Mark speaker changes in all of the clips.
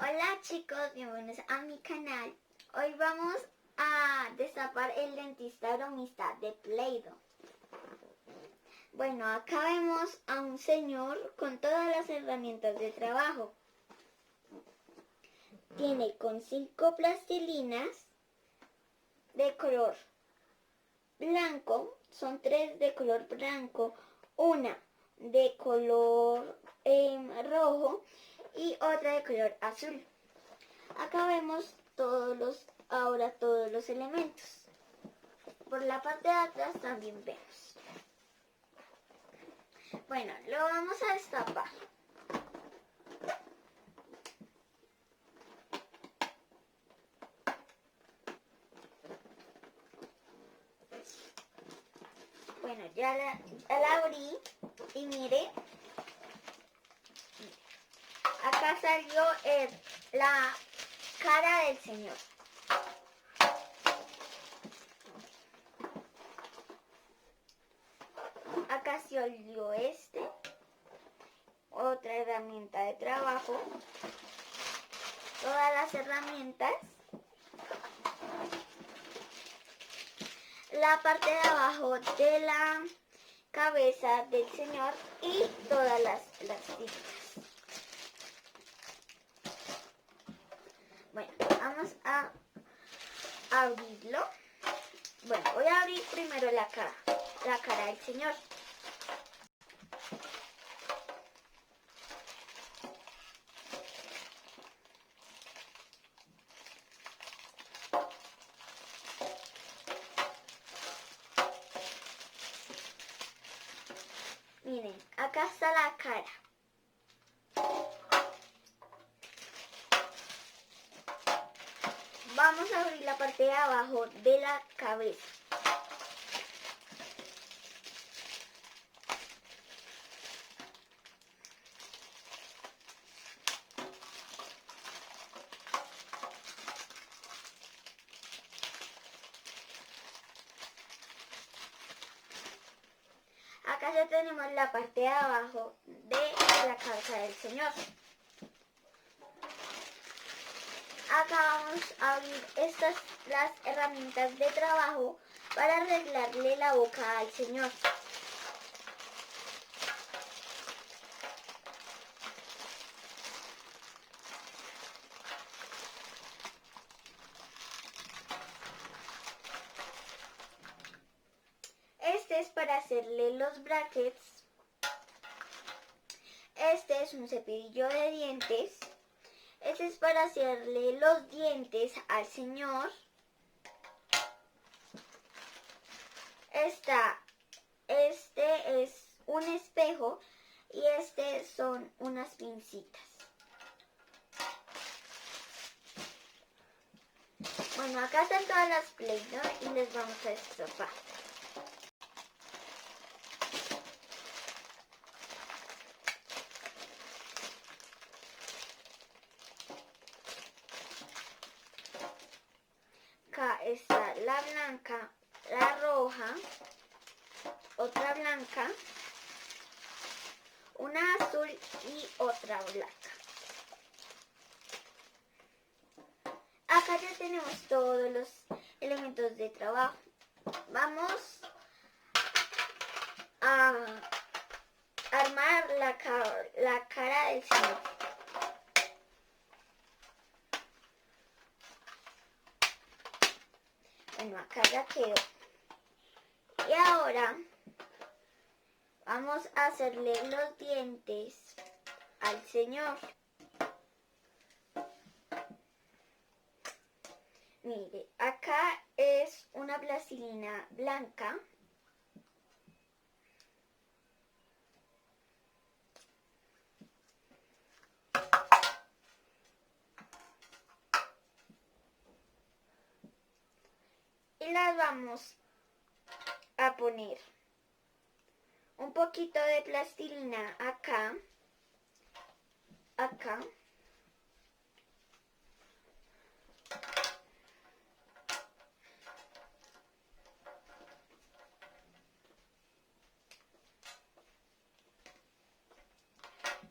Speaker 1: Hola chicos, bienvenidos a mi canal. Hoy vamos a destapar el dentista bromista de Play-Doh. Bueno, acá vemos a un señor con todas las herramientas de trabajo. Tiene con 5 plastilinas de color blanco, son 3 de color blanco, una de color rojo y otra de color azul. Acá vemos todos los elementos. Por la parte de atrás también vemos. Bueno, lo vamos a destapar. Bueno, ya la abrí y mire, acá salió la cara del señor. Acá se olió otra herramienta de trabajo, todas las herramientas, la parte de abajo de la cabeza del señor y todas las tiras. Bueno, vamos a abrirlo. Bueno, voy a abrir primero la cara del señor. Miren, acá está la cara. Vamos a abrir la parte de abajo de la cabeza. Acá ya tenemos la parte de abajo de la cabeza del señor. Acá vamos a abrir las herramientas de trabajo para arreglarle la boca al señor. Este es para hacerle los brackets. Este es un cepillo de dientes. Este es para hacerle los dientes al señor. Este es un espejo y este son unas pincitas. Bueno, acá están todas las Play-Doh y les vamos a destapar. Acá está la blanca, la roja, otra blanca, una azul y otra blanca. Acá ya tenemos todos los elementos de trabajo. Vamos a armar la cara del señor. Bueno, acá ya quedó. Y ahora vamos a hacerle los dientes al señor. Mire, acá es una plastilina blanca. Y las vamos a poner un poquito de plastilina acá, acá.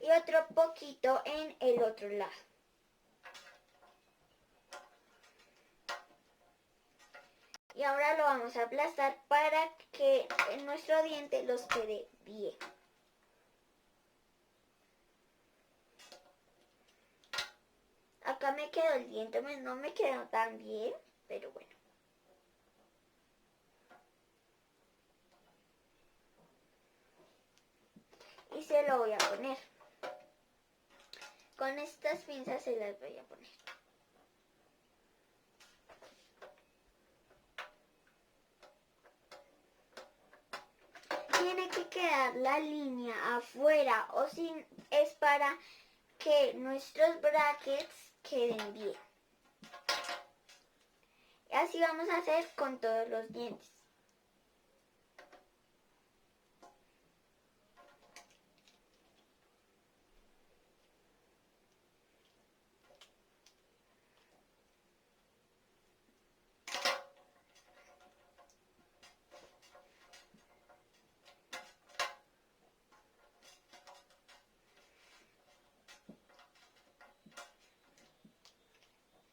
Speaker 1: Y otro poquito en el otro lado. Y ahora lo vamos a aplastar para que en nuestro diente los quede bien. Acá me quedó el diente, no me quedó tan bien, pero bueno. Y se lo voy a poner. Con estas pinzas se las voy a poner. Tiene que quedar la línea afuera o sin, es para que nuestros brackets queden bien. Y así vamos a hacer con todos los dientes.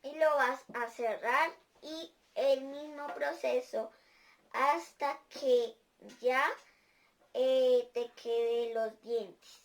Speaker 1: Y lo vas a cerrar y el mismo proceso hasta que ya te queden los dientes.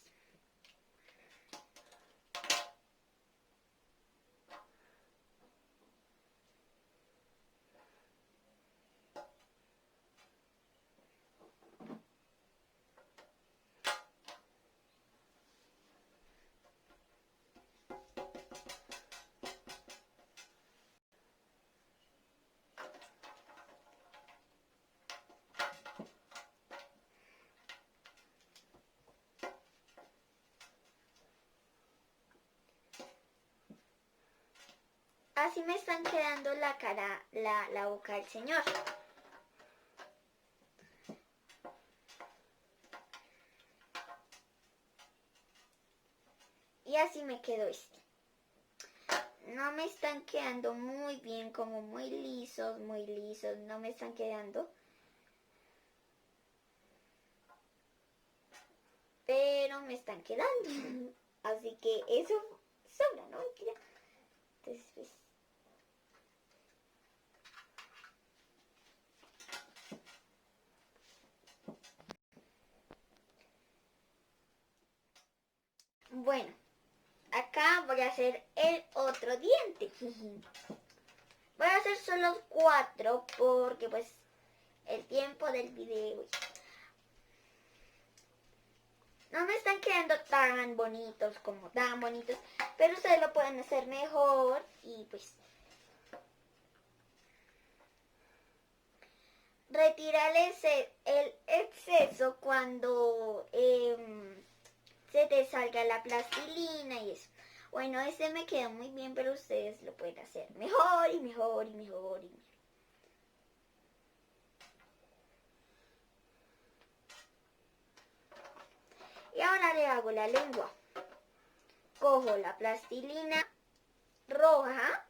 Speaker 1: Así me están quedando la cara, la boca del señor. Y así me quedó este. No me están quedando muy bien, como muy lisos, no me están quedando. Pero me están quedando. Así que eso sobra, ¿no? Entonces, pues, bueno, acá voy a hacer el otro diente. Voy a hacer solo 4 porque pues el tiempo del video. No me están quedando tan bonitos como tan bonitos, pero ustedes lo pueden hacer mejor y pues retírales el exceso cuando se te salga la plastilina y eso. Bueno, este me queda muy bien, pero ustedes lo pueden hacer mejor y mejor y mejor y mejor. Y ahora le hago la lengua. Cojo la plastilina roja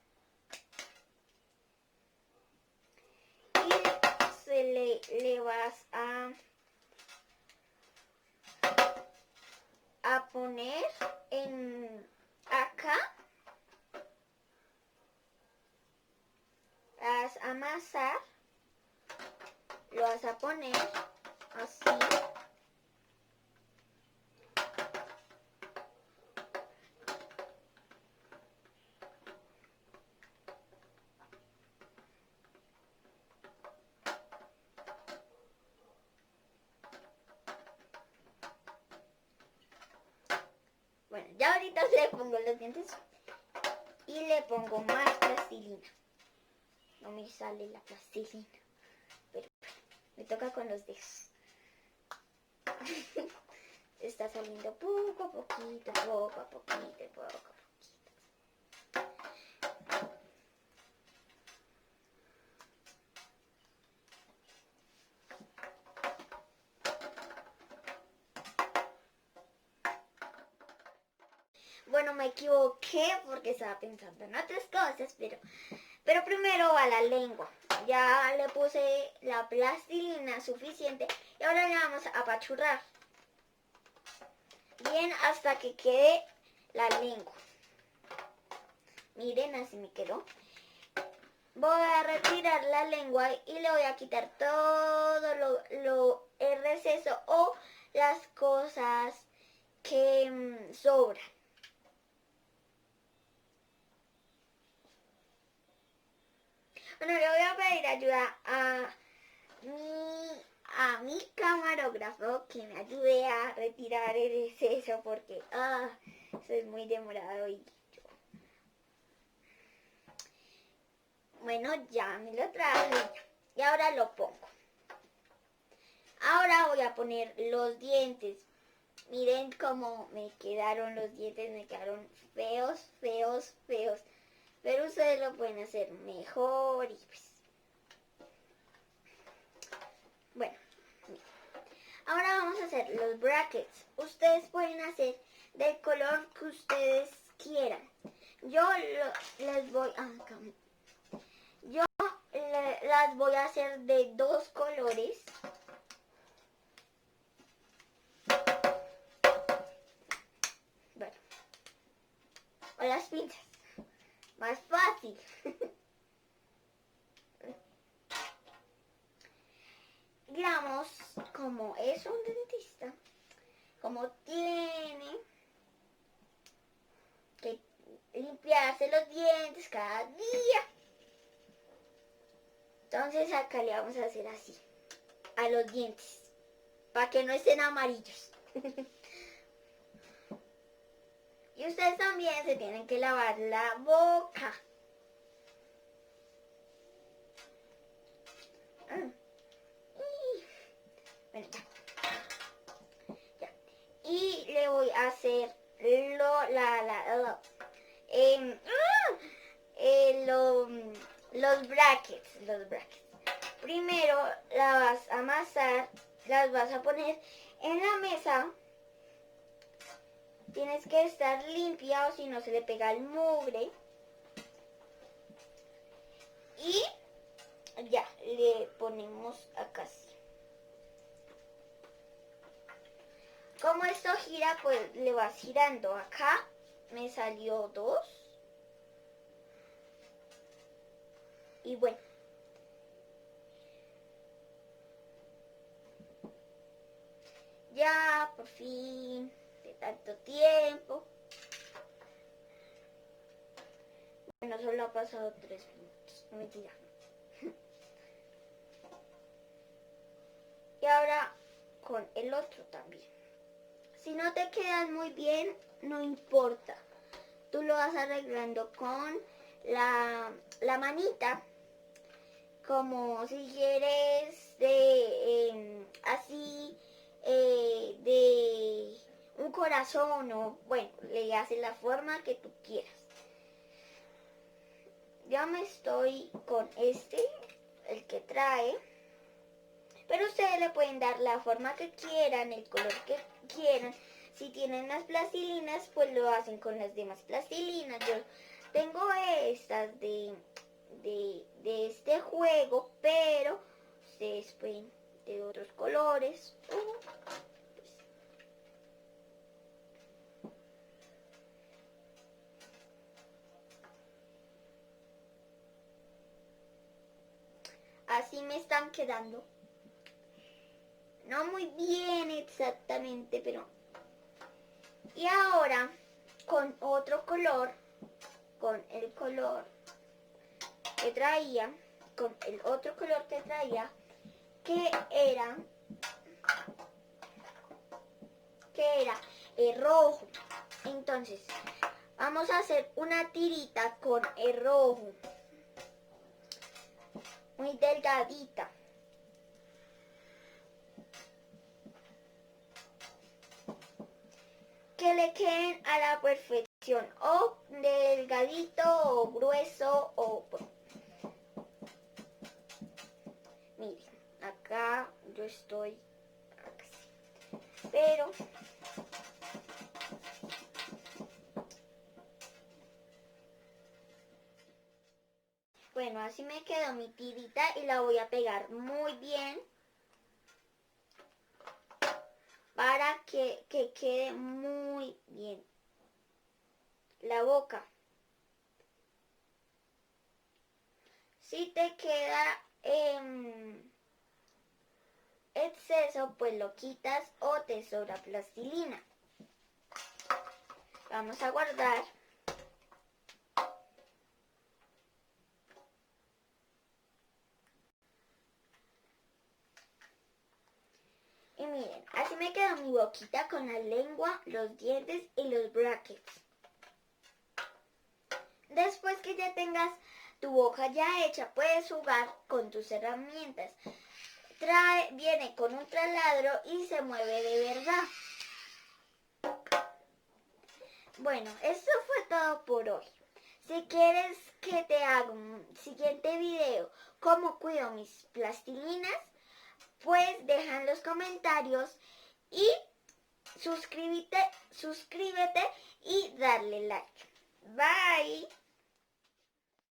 Speaker 1: y le vas a poner en acá. Vas a amasar, lo vas a poner así. Bueno, ya ahorita le pongo los dientes y le pongo más plastilina. No me sale la plastilina, pero me toca con los dedos. Está saliendo poco a poquito, poco a poquito, poco a poquito. Bueno, me equivoqué porque estaba pensando en otras cosas, pero primero va la lengua. Ya le puse la plastilina suficiente y ahora le vamos a apachurrar bien hasta que quede la lengua. Miren, así me quedó. voy a retirar la lengua y le voy a quitar todo el receso o las cosas que sobran. Bueno, le voy a pedir ayuda a mi camarógrafo que me ayude a retirar el exceso porque eso es muy demorado y bueno, ya me lo traje y ahora lo pongo. Ahora voy a poner los dientes. Miren cómo me quedaron los dientes, me quedaron feos, feos, feos. Pero ustedes lo pueden hacer mejor y pues bueno, ahora vamos a hacer los brackets. Ustedes pueden hacer del color que ustedes quieran. Las voy a hacer de 2 colores. Bueno, o las pinzas. Más fácil. Digamos, como es un dentista, como tiene que limpiarse los dientes cada día, entonces acá le vamos a hacer así a los dientes para que no estén amarillos. Y ustedes también se tienen que lavar la boca. Bueno, ya. Y le voy a hacer los brackets. Primero la vas a amasar, las vas a poner en la mesa. Tienes que estar limpia o si no se le pega el mugre. Y ya, le ponemos acá así. Como esto gira, pues le vas girando. Acá me salió 2. Y bueno. Ya, por fin, de tanto tiempo. Bueno, solo ha pasado 3 minutos, no mentira. Y ahora con el otro también. Si no te quedan muy bien, no importa. Tú lo vas arreglando con la manita. Como si quieres así de un corazón o bueno, le haces la forma que tú quieras. Ya me estoy con el que trae. Pero ustedes le pueden dar la forma que quieran, el color que quieran. Si tienen las plastilinas, pues lo hacen con las demás plastilinas. Yo tengo estas de este juego, pero ustedes pueden de otros colores. Así me están quedando. No muy bien exactamente, pero... Y ahora, con otro color, con el color que traía, con el otro color que traía, que era el rojo. Entonces, vamos a hacer una tirita con el rojo, muy delgadita. Que le queden a la perfección, o delgadito o grueso o... Miren, acá yo estoy acá, pero bueno, así me quedó mi tirita y la voy a pegar muy bien para que quede muy bien la boca. Si te queda exceso, pues lo quitas o te sobra plastilina. Vamos a guardar. Y miren, así me quedó mi boquita con la lengua, los dientes y los brackets. Después que ya tengas tu boca ya hecha, puedes jugar con tus herramientas. Viene con un taladro y se mueve de verdad. Bueno, esto fue todo por hoy. Si quieres que te haga un siguiente video cómo cuido mis plastilinas, pues deja en los comentarios y suscríbete y darle like. Bye.